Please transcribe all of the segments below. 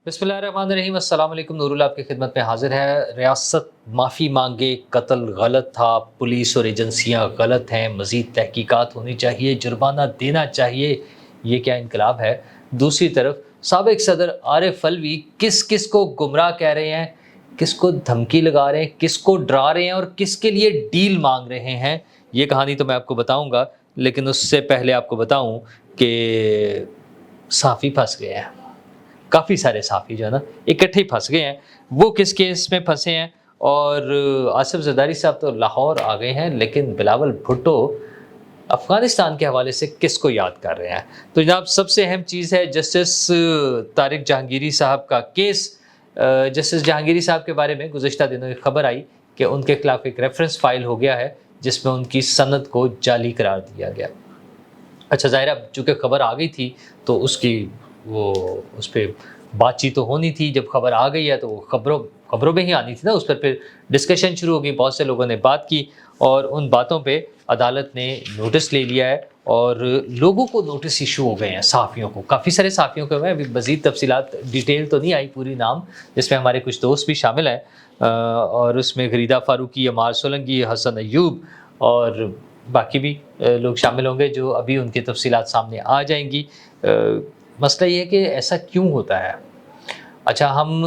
बिस्मिल्लाहिर्रहमानिर्रहीम। अस्सलाम वालेकुम। नूरुल आपकी खिदमत में हाजिर है। रियासत माफ़ी मांगे, कत्ल गलत था, पुलिस और एजेंसियां गलत हैं, मज़ीद तहकीकात होनी चाहिए, जुर्माना देना चाहिए। ये क्या इनकलाब है? दूसरी तरफ साबिक सदर आरिफ अलवी किस किस को गुमराह कह रहे हैं, किसको धमकी लगा रहे हैं, किसको डरा रहे हैं और किसके लिए डील मांग रहे हैं। ये कहानी तो मैं आपको बताऊंगा, लेकिन उससे पहले आपको बताऊं कि साफ़ी फंस गए हैं। काफ़ी सारे साफ़ी जो है ना इकट्ठे ही फँस गए हैं। वो किस केस में फँसे हैं? और आसिफ ज़रदारी साहब तो लाहौर आ गए हैं, लेकिन बिलावल भुट्टो अफ़गानिस्तान के हवाले से किसको याद कर रहे हैं? तो जनाब, सबसे अहम चीज़ है जस्टिस तारिक जहांगीरी साहब का केस। जस्टिस जहांगीरी साहब के बारे में गुज़िश्ता दिनों एक खबर आई कि उनके खिलाफ एक रेफरेंस फ़ाइल हो गया है, जिसमें उनकी सनद को जाली करार दिया गया। अच्छा, ज़ाहिर है अब चूँकि खबर आ गई थी तो उसकी वो उस पे बातचीत तो होनी थी। जब खबर आ गई है तो वो खबरों खबरों में ही आनी थी ना, उस पर फिर डिस्कशन शुरू हो गई। बहुत से लोगों ने बात की और उन बातों पे अदालत ने नोटिस ले लिया है और लोगों को नोटिस इशू हो गए हैं, सहाफ़ियों को, काफ़ी सारे सहाफ़ियों को हुए हैं। अभी मज़ीद तफ़सीलात डिटेल तो नहीं आई पूरी नाम, जिसमें हमारे कुछ दोस्त भी शामिल हैं और उसमें गरीदा फ़ारूकी, अमार सोलंकी, हसन अय्यूब और बाकी भी लोग शामिल होंगे, जो अभी उनकी तफ़सीलात सामने आ जाएँगी। मसला ये है कि ऐसा क्यों होता है? अच्छा, हम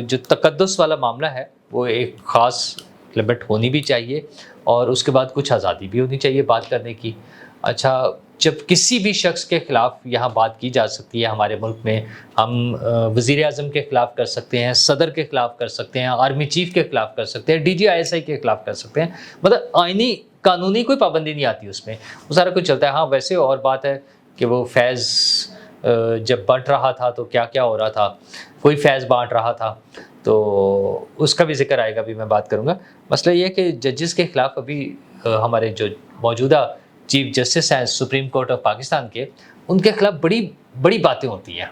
जो तकद्दुस वाला मामला है, वो एक ख़ास लिमिट होनी भी चाहिए और उसके बाद कुछ आज़ादी भी होनी चाहिए बात करने की। अच्छा, जब किसी भी शख्स के ख़िलाफ़ यहाँ बात की जा सकती है हमारे मुल्क में, हम वज़ीर-ए-आज़म के ख़िलाफ़ कर सकते हैं, सदर के ख़िलाफ़ कर सकते हैं, आर्मी चीफ़ के ख़िलाफ़ कर सकते हैं, डीजीआईएसआई के ख़िलाफ़ कर सकते हैं। मतलब आईनी कानूनी कोई पाबंदी नहीं आती उसमें, वो सारा कुछ चलता है। हाँ, वैसे और बात है कि वो फैज़ जब बँट रहा था तो क्या-क्या हो रहा था, कोई फैज़ बाँट रहा था, तो उसका भी ज़िक्र आएगा, अभी मैं बात करूँगा। मसला ये है कि जजेस के खिलाफ अभी हमारे जो मौजूदा चीफ जस्टिस हैं सुप्रीम कोर्ट ऑफ पाकिस्तान के, उनके खिलाफ बड़ी बड़ी बातें होती हैं।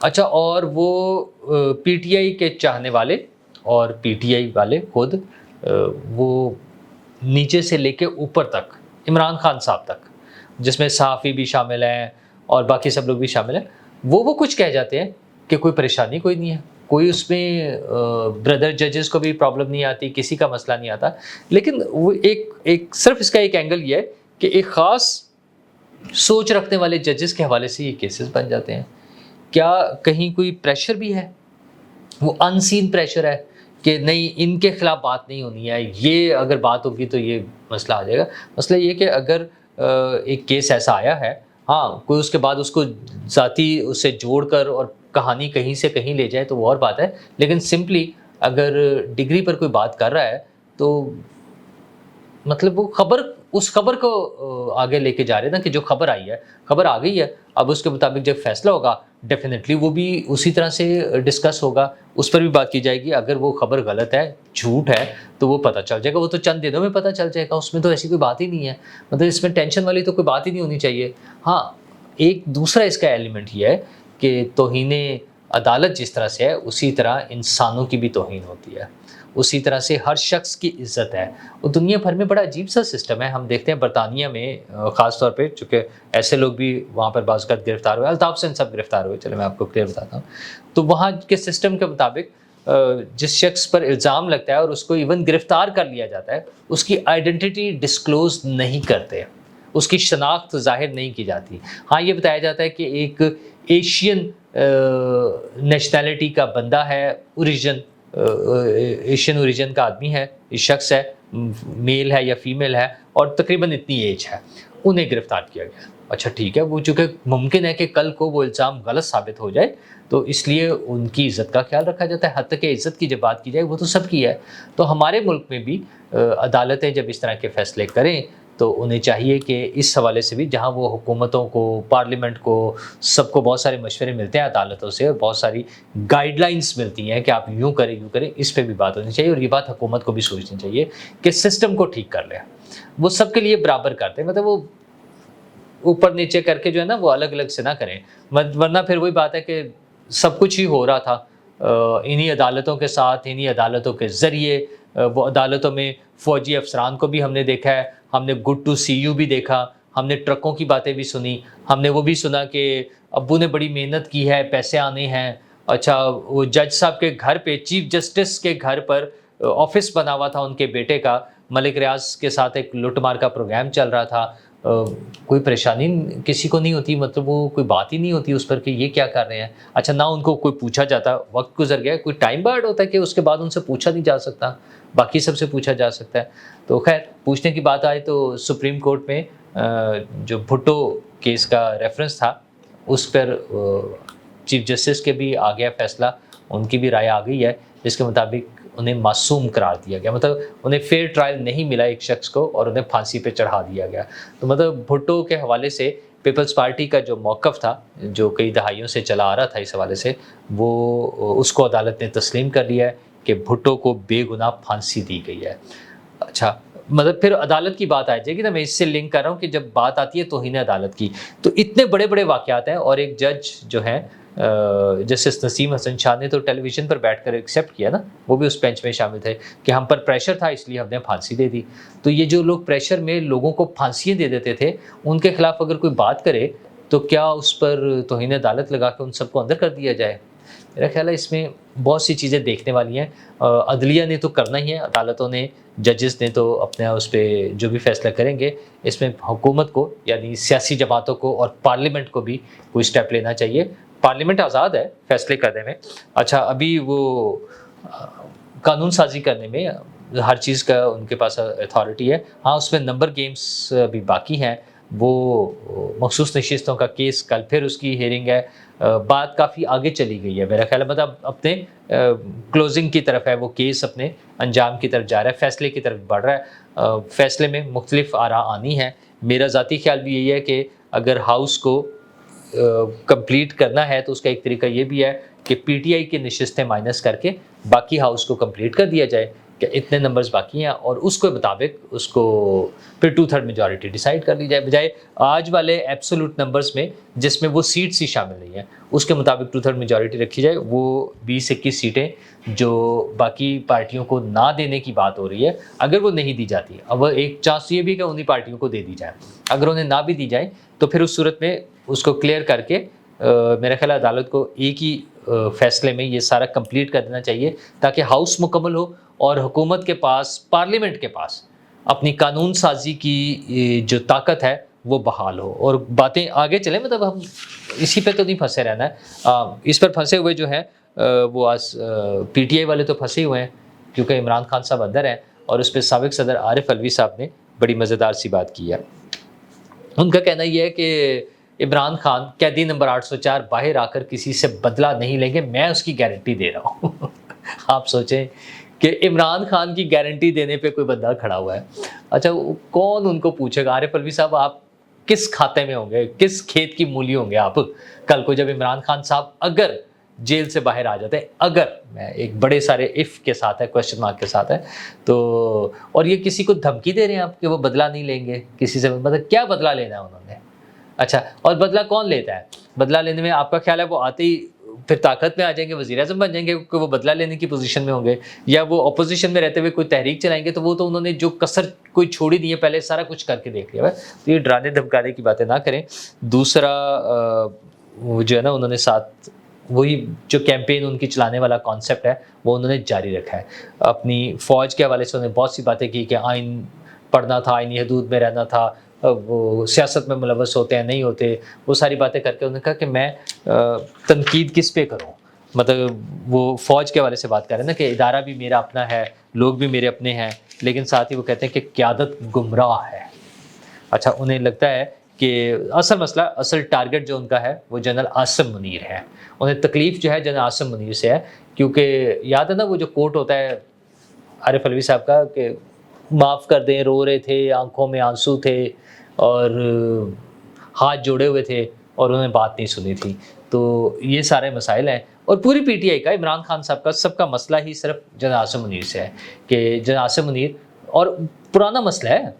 अच्छा, और वो पीटीआई के चाहने वाले और पीटीआई वाले खुद वो नीचे से लेके ऊपर तक, इमरान खान साहब तक, जिसमें सहाफ़ी भी शामिल हैं और बाकी सब लोग भी शामिल हैं, वो कुछ कह जाते हैं कि कोई परेशानी कोई नहीं है, कोई उसमें ब्रदर जजेस को भी प्रॉब्लम नहीं आती, किसी का मसला नहीं आता। लेकिन वो एक एक सिर्फ़ इसका एक एंगल ये है कि एक ख़ास सोच रखने वाले जजेस के हवाले से ये केसेस बन जाते हैं। क्या कहीं कोई प्रेशर भी है? वो अनसीन प्रेशर है कि नहीं, इनके खिलाफ बात नहीं होनी है, ये अगर बात होगी तो ये मसला आ जाएगा। मसला ये कि अगर एक केस ऐसा आया है, हाँ, कोई उसके बाद उसको ज़ाती उससे जोड़कर और कहानी कहीं से कहीं ले जाए तो वो और बात है। लेकिन सिंपली अगर डिग्री पर कोई बात कर रहा है तो मतलब वो खबर, उस खबर को आगे लेके जा रहे हैं ना, कि जो खबर आई है, खबर आ गई है, अब उसके मुताबिक जब फैसला होगा डेफिनेटली वो भी उसी तरह से डिस्कस होगा, उस पर भी बात की जाएगी। अगर वो खबर गलत है, झूठ है, तो वो पता चल जाएगा, वो तो चंद दिनों में पता चल जाएगा, उसमें तो ऐसी कोई बात ही नहीं है। मतलब इसमें टेंशन वाली तो कोई बात ही नहीं होनी चाहिए। हाँ, एक दूसरा इसका एलिमेंट ये है कि तौहीने अदालत जिस तरह से है, उसी तरह इंसानों की भी तौहीन होती है, उसी तरह से हर शख्स की इज़्ज़त है। और दुनिया भर में बड़ा अजीब-सा सिस्टम है। हम देखते हैं बरतानिया में ख़ास तौर पे, चूँकि ऐसे लोग भी वहाँ पर बाज़ औक़ात गिरफ़्तार हुए, अल्ताफ़ सिंह साहब गिरफ़्तार हुए, चलो मैं आपको क्लियर बताता हूँ। तो वहाँ के सिस्टम के मुताबिक जिस शख्स पर इल्ज़ाम लगता है और उसको इवन गिरफ़्तार कर लिया जाता है, उसकी आइडेंटिटी डिस्क्लोज़ नहीं करते, उसकी शनाख्त ज़ाहिर नहीं की जाती। हाँ, ये बताया जाता है कि एक एशियन नेशनैलिटी का बंदा है, एशियन ओरिजिन का आदमी है, शख्स है, मेल है या फीमेल है और तकरीबन इतनी एज है, उन्हें गिरफ़्तार किया गया। अच्छा, ठीक है, वो चूँकि मुमकिन है कि कल को वो इल्ज़ाम गलत साबित हो जाए, तो इसलिए उनकी इज़्ज़त का ख़्याल रखा जाता है। हत्ता कि इज़्ज़त की जब बात की जाए, वो तो सबकी है। तो हमारे मुल्क में भी अदालतें जब इस तरह के फ़ैसले करें, तो उन्हें चाहिए कि इस हवाले से भी, जहाँ वो हुकूमतों को, पार्लियामेंट को, सबको बहुत सारे मशवरे मिलते हैं अदालतों से और बहुत सारी गाइडलाइंस मिलती हैं कि आप यूँ करें, इस पे भी बात होनी चाहिए। और ये बात हुकूमत को भी सोचनी चाहिए कि सिस्टम को ठीक कर लें। वो सबके लिए बराबर कर दें, मतलब वो ऊपर नीचे करके जो है ना, वो अलग-अलग से ना करें। वरना फिर वही बात है कि सब कुछ ही हो रहा था इन्हीं अदालतों के साथ, इन्हीं अदालतों के ज़रिए। वो अदालतों में फ़ौजी अफ़सरान को भी हमने देखा है, हमने गुड टू सी यू भी देखा, हमने ट्रकों की बातें भी सुनी, हमने वो भी सुना कि अब्बू ने बड़ी मेहनत की है, पैसे आने हैं अच्छा वो जज साहब के घर पे, चीफ जस्टिस के घर पर ऑफिस बना हुआ था उनके बेटे का, मलिक रियाज के साथ एक लूटमार का प्रोग्राम चल रहा था। कोई परेशानी किसी को नहीं होती, मतलब वो कोई बात ही नहीं होती उस पर कि ये क्या कर रहे हैं। अच्छा ना उनको कोई पूछा जाता, वक्त गुजर गया, कोई टाइम बार्ड होता है कि उसके बाद उनसे पूछा नहीं जा सकता, बाकी सबसे पूछा जा सकता है। तो खैर पूछने की बात आए तो सुप्रीम कोर्ट में जो भुट्टो केस का रेफरेंस था उस पर चीफ जस्टिस के भी आ गया फैसला, उनकी भी राय आ गई है, जिसके मुताबिक उन्हें मासूम करार दिया गया, मतलब उन्हें फेयर ट्रायल नहीं मिला एक शख्स को और उन्हें फांसी पे चढ़ा दिया गया। तो मतलब भुट्टो के हवाले से पीपल्स पार्टी का जो मौक़िफ़ था, जो कई दहाइयों से चला आ रहा था इस हवाले से, वो उसको अदालत ने तस्लीम कर लिया है कि भुट्टो को बेगुनाह फांसी दी गई है। अच्छा, मतलब फिर अदालत की बात आ जाएगी ना, मैं इससे लिंक कर रहा हूँ कि जब बात आती है तौहीन अदालत की, तो इतने बड़े-बड़े वाक़यात हैं और एक जज जो हैं जस्टिस नसीम हसन शाह ने तो टेलीविज़न पर बैठकर एक्सेप्ट किया ना, वो भी उस बेंच में शामिल थे कि हम पर प्रेशर था इसलिए हमने फांसी दे दी। तो ये जो लोग प्रेशर में लोगों को फांसियाँ दे देते थे, उनके खिलाफ अगर कोई बात करे तो क्या उस पर तौहीन अदालत लगा के उन सबको अंदर कर दिया जाए? मेरा ख्याल है इसमें बहुत सी चीज़ें देखने वाली हैं। अदलिया ने तो करना ही है, अदालतों ने, जजेस ने तो अपने उस पे जो भी फैसला करेंगे, इसमें हुकूमत को यानी सियासी जमातों को और पार्लियामेंट को भी कोई स्टेप लेना चाहिए। पार्लियामेंट आज़ाद है फैसले करने में। अच्छा अभी वो कानून साज़ी करने में हर चीज़ का उनके पास अथॉरिटी है। हाँ, उसमें नंबर गेम्स अभी बाकी हैं। वो मखसूस नशिस्तों का केस कल फिर उसकी हियरिंग है। बात काफ़ी आगे चली गई है मेरा ख्याल है, मतलब अपने क्लोजिंग की तरफ है वो केस, अपने अंजाम की तरफ जा रहा है, फैसले की तरफ बढ़ रहा है। फैसले में मुख्तलिफ आरा आनी है। मेरा ज़ाती ख्याल भी यही है कि अगर हाउस को कंप्लीट करना है तो उसका एक तरीका ये भी है कि पीटीआई की नशिस्तें माइनस करके बाकी हाउस को कंप्लीट कर दिया जाए कि इतने नंबर्स बाकी हैं और उसके मुताबिक उसको फिर 2/3 मेजॉरिटी डिसाइड कर ली जाए, बजाय आज वाले एब्सोल्यूट नंबर्स में जिसमें वो सीट्स ही शामिल नहीं है, उसके मुताबिक 2/3 मेजॉरिटी रखी जाए। वो 20-21 सीटें जो बाकी पार्टियों को ना देने की बात हो रही है, अगर वो नहीं दी जाती, अब एक चांस ये भी कि उन्हीं पार्टियों को दे दी जाए। अगर उन्हें ना भी दी जाए तो फिर उस सूरत में उसको क्लियर करके मेरा ख्याल है अदालत को एक ही फैसले में ये सारा कंप्लीट कर देना चाहिए ताकि हाउस मुकम्मल हो और हुकूमत के पास, पार्लियामेंट के पास अपनी कानून साजी की जो ताकत है वो बहाल हो और बातें आगे चलें। मतलब हम इसी पे तो नहीं फंसे रहना है। इस पर फंसे हुए जो हैं वो आज पीटीआई वाले तो फंसे हुए हैं क्योंकि इमरान खान साहब अंदर हैं और उस पर साबिक सदर आरिफ अलवी साहब ने बड़ी मज़ेदार सी बात की है। उनका कहना ये है कि इमरान खान कैदी नंबर 804 बाहर आकर किसी से बदला नहीं लेंगे, मैं उसकी गारंटी दे रहा हूँ। आप सोचें कि इमरान खान की गारंटी देने पे कोई बंदा खड़ा हुआ है। अच्छा कौन उनको पूछेगा? आरिफ अलवी साहब आप किस खाते में होंगे, किस खेत की मूली होंगे आप कल को जब इमरान खान साहब अगर जेल से बाहर आ जाते हैं? अगर, मैं एक बड़े सारे इफ़ के साथ है, क्वेश्चन मार्क के साथ है, तो और ये किसी को धमकी दे रहे हैं आप कि वो बदला नहीं लेंगे किसी से, मतलब क्या बदला लेना है उन्होंने? अच्छा, और बदला कौन लेता है? बदला लेने में आपका ख्याल है वो आते ही फिर ताकत में आ जाएंगे, वज़ीर-ए-आज़म बन जाएंगे कि वो बदला लेने की पोजीशन में होंगे, या वो अपोजिशन में रहते हुए कोई तहरीक चलाएंगे? तो वो तो उन्होंने जो कसर कोई छोड़ी नहीं है, पहले सारा कुछ करके देख लिया है। तो ये डराने धमकाने की बातें ना करें। दूसरा वो जो है ना, उन्होंने साथ वही जो कैंपेन उनकी चलाने वाला कॉन्सेप्ट है वो उन्होंने जारी रखा है। अपनी फ़ौज के हवाले से उन्होंने बहुत सी बातें की कि आइन पढ़ना था, आइनी हदूद में रहना था, वो सियासत में मुलव्वस होते हैं नहीं होते, वो सारी बातें करके उन्होंने कहा कि मैं तनकीद किस पे करूँ? मतलब वो फ़ौज के हवाले से बात कर रहे हैं ना कि इदारा भी मेरा अपना है, लोग भी मेरे अपने हैं, लेकिन साथ ही वो कहते हैं कि क़यादत गुमराह है। अच्छा, उन्हें लगता है कि असल मसला, असल टारगेट जो उनका है वो जनरल आसिम मुनीर है। उन्हें तकलीफ़ जो है जनरल आसिम मुनीर से है, क्योंकि याद है ना वो जो कोट होता है आरिफ अलवी साहब का कि माफ़ कर दें, रो रहे थे, आँखों में आंसू थे और हाथ जोड़े हुए थे और उन्होंने बात नहीं सुनी थी। तो ये सारे मसाइल हैं और पूरी पीटीआई का, इमरान खान साहब का, सबका मसला ही सिर्फ जनरल आसिम मुनीर से है कि जनरल आसिम मुनीर, और पुराना मसला है,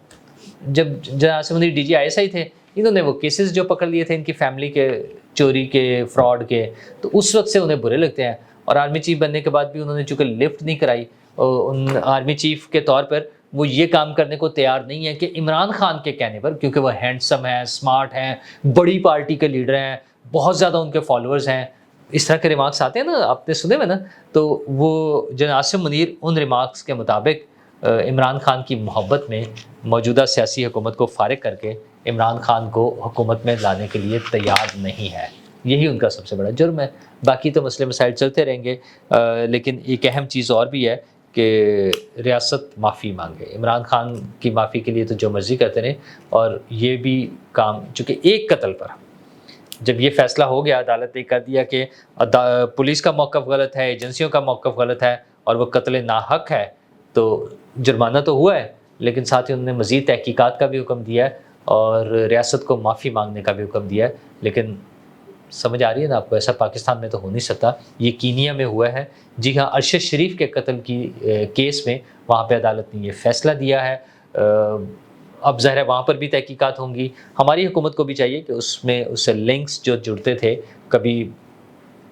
जब general Asim Munir DG ISI थे, इन्होंने वो केसेस जो पकड़ लिए थे इनकी फैमिली के, चोरी के, फ्रॉड के, तो उस वक्त से उन्हें बुरे लगते हैं। और आर्मी चीफ बनने के बाद भी उन्होंने चूँकि लिफ्ट नहीं कराई, उन आर्मी चीफ के तौर पर वो ये काम करने को तैयार नहीं है कि इमरान खान के कहने पर, क्योंकि वो हैंडसम हैं, स्मार्ट हैं, बड़ी पार्टी के लीडर हैं, बहुत ज़्यादा उनके फॉलोअर्स हैं, इस तरह के रिमार्क्स आते हैं ना, आपने सुने हुए ना, तो वो जनरल आसिम मुनीर उन रिमार्क्स के मुताबिक इमरान खान की मोहब्बत में मौजूदा सियासी हुकूमत को फारिग करके इमरान खान को हुकूमत में लाने के लिए तैयार नहीं है। यही उनका सबसे बड़ा जुर्म है। बाकी तो मसले मसाइल चलते रहेंगे, लेकिन एक अहम चीज़ और भी है कि रियासत माफ़ी मांगे। इमरान खान की माफ़ी के लिए तो जो मर्ज़ी करते रहें, और ये भी काम चूँकि एक कत्ल पर जब ये फैसला हो गया, अदालत ने कर दिया कि पुलिस का मौक़िफ़ गलत है, एजेंसियों का मौक़िफ़ गलत है और वो कत्ल नाहक है, तो जुर्माना तो हुआ है, लेकिन साथ ही उन्होंने मज़ीद तहकीकात का भी हुक्म दिया है और रियासत को माफ़ी मांगने का भी हुक्म दिया है। लेकिन समझ आ रही है ना आपको, ऐसा पाकिस्तान में तो हो नहीं सकता। ये कीनिया में हुआ है। जी हाँ, अरशद शरीफ के कत्ल की केस में वहाँ पे अदालत ने ये फ़ैसला दिया है। अब ज़ाहिर है वहाँ पर भी तहकीकात होंगी। हमारी हुकूमत को भी चाहिए कि उसमें उससे लिंक्स जो जुड़ते थे, कभी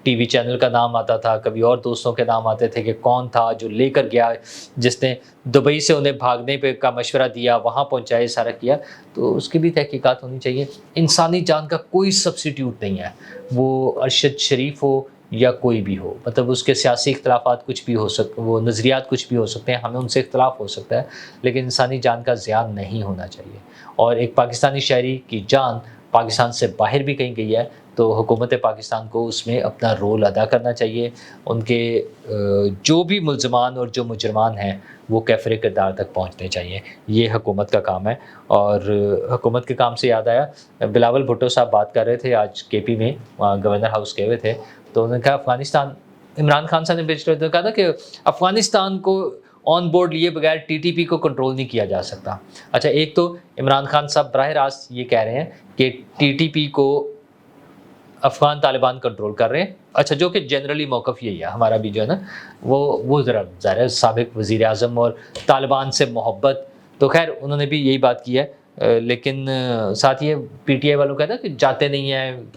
टीवी चैनल का नाम आता था, कभी और दोस्तों के नाम आते थे कि कौन था जो लेकर गया, जिसने दुबई से उन्हें भागने पे का मशवरा दिया, वहाँ पहुँचाए, सारा किया, तो उसकी भी तहकीकात होनी चाहिए। इंसानी जान का कोई सब्स्टिट्यूट नहीं है, वो अरशद शरीफ हो या कोई भी हो। मतलब उसके सियासी इख्तलाफात कुछ भी हो वो नज़रियात कुछ भी हो सकते हैं, हमें उनसे इख्तलाफ हो सकता है, लेकिन इंसानी जान का ज़ियान नहीं होना चाहिए। और एक पाकिस्तानी शहरी की जान पाकिस्तान से बाहर भी कहीं गई है, तो हुकूमत पाकिस्तान को उसमें अपना रोल अदा करना चाहिए। उनके जो भी मुल्ज़मान और जो मुजरमान हैं, वो कैफ़रे किरदार तक पहुँचने चाहिए। ये हुकूमत का काम है। और हुकूमत के काम से याद आया, बिलावल भुट्टो साहब बात कर रहे थे आज केपी में, वहाँ गवर्नर हाउस गए हुए थे, तो उन्होंने कहा अफ़गानिस्तान, इमरान खान साहब ने पिछले कहा था कि अफ़गानिस्तान को ऑन बोर्ड लिए बगैर टीटीपी को कंट्रोल नहीं किया जा सकता। अच्छा, एक तो इमरान खान साहब बराह रास्त ये कह रहे हैं कि टीटीपी को अफ़गान तालिबान कंट्रोल कर रहे हैं। अच्छा, जो कि जनरली मौक़िफ़ यही है, हमारा भी जो है ना, वो ज़रा ज़ाहिर है साबिक़ वज़ीर आज़म और तालिबान से मोहब्बत, तो ख़ैर उन्होंने भी यही बात की है। लेकिन साथ ही पीटीआई वालों का ना कि जाते नहीं हैं,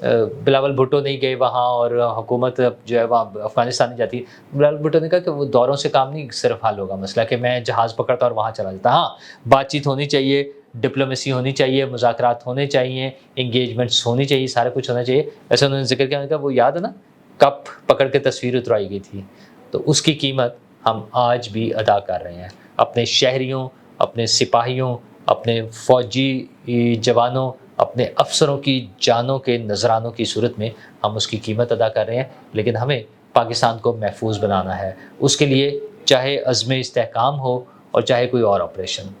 बिलावल भुट्टो नहीं गए वहाँ और हुकूमत अब जो है वहाँ अफ़गानिस्तान नहीं जाती। बिलावल भुट्टो ने कहा कि वो दौरों से काम नहीं सिर्फ हल होगा मसला कि मैं जहाज़ पकड़ता और वहाँ चला जाता। हाँ, बातचीत होनी चाहिए, डिप्लोमेसी होनी चाहिए, मुज़ाकरात होने चाहिए, एंगेजमेंट्स होनी चाहिए, सारा कुछ होना चाहिए। ऐसा उन्होंने ज़िक्र किया, उन्होंने कहा वो याद है ना, कप पकड़ के तस्वीर उतरवाई गई थी, तो उसकी कीमत हम आज भी अदा कर रहे हैं। अपने शहरियों, अपने सिपाहियों, अपने फ़ौजी जवानों, अपने अफ़सरों की जानों के नज़रानों की सूरत में हम उसकी कीमत अदा कर रहे हैं। लेकिन हमें पाकिस्तान को महफूज़ बनाना है। उसके लिए चाहे अज़्म इस्तेहकाम हो और चाहे कोई और ऑपरेशन।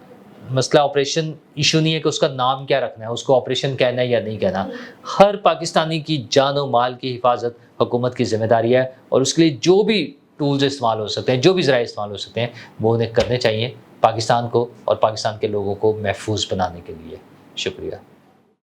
मसला ऑपरेशन इशू नहीं है कि उसका नाम क्या रखना है, उसको ऑपरेशन कहना है या नहीं कहना। हर पाकिस्तानी की जान और माल की हिफाजत हुकूमत की ज़िम्मेदारी है, और उसके लिए जो भी टूल्स इस्तेमाल हो सकते हैं, जो भी ज़राए इस्तेमाल हो सकते हैं, वो उन्हें करने चाहिए पाकिस्तान को और पाकिस्तान के लोगों को महफूज़ बनाने के लिए। शुक्रिया।